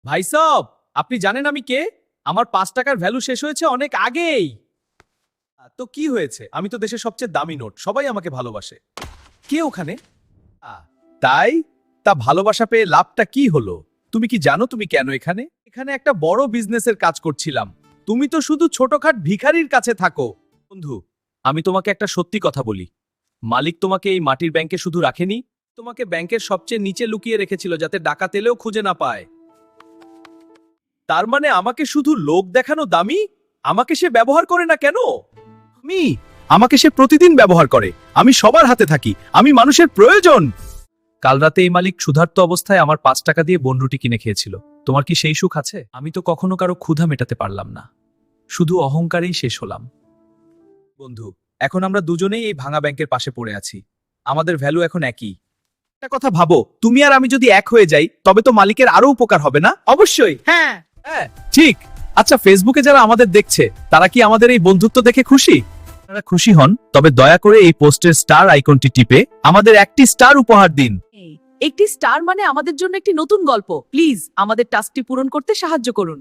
ভাই সাব, আপনি জানেন আমি কে? আমার 5 টাকার ভ্যালু শেষ হয়েছে অনেক আগেই। তো কি হয়েছে? আমি তো দেশের সবচেয়ে দামি নোট, সবাই আমাকে ভালোবাসে। কে ওখানে? তাই? তা ভালোবাসা পেয়ে লাভটা কি হলো? তুমি কি জানো তুমি কেন এখানে? এখানে একটা বড় বিজনেসের কাজ করছিলাম। তুমি তো শুধু ছোটখাট ভিখারির কাছে থাকো। বন্ধু, আমি তোমাকে একটা সত্যি কথা বলি। মালিক তোমাকে এই মাটির ব্যাংকে শুধু রাখেনি, তোমাকে ব্যাংকের সবচেয়ে নিচে লুকিয়ে রেখেছিল যাতে ডাকাত এলেও খুঁজে না পায়। তার মানে আমাকে শুধু লোক দেখানো দামি? আমাকে সে ব্যবহার করে না কেন? আমাকে সে প্রতিদিন ব্যবহার করে। আমি সবার হাতে থাকি, আমি মানুষের প্রয়োজন। কাল রাতে এই মালিক ক্ষুধার্ত অবস্থায় আমার 5 টাকা দিয়ে বনরুটি কিনে খেয়েছিল। তোমার কি সেই সুখ আছে? আমি তো কখনো কারো ক্ষুধা মেটাতে পারলাম না, শুধু অহংকারেই শেষ হলাম। বন্ধু, এখন আমরা দুজনেই এই ভাঙা ব্যাংকের পাশে পড়ে আছি। আমাদের ভ্যালু এখন একই। একটা কথা ভাবো, তুমি আর আমি যদি এক হয়ে যাই তবে তো মালিকের আরো উপকার হবে না? অবশ্যই। হ্যাঁ হ্যাঁ, ঠিক। আচ্ছা, ফেসবুকে যারা আমাদের দেখছে তারা কি আমাদের এই বন্ধুত্ব দেখে খুশি? আপনারা খুশি হন তবে দয়া করে এই পোস্টের স্টার আইকনটি টিপে আমাদের একটি স্টার উপহার দিন। একটি স্টার মানে আমাদের জন্য একটি নতুন গল্প। প্লিজ আমাদের টাস্কটি পূরণ করতে সাহায্য করুন।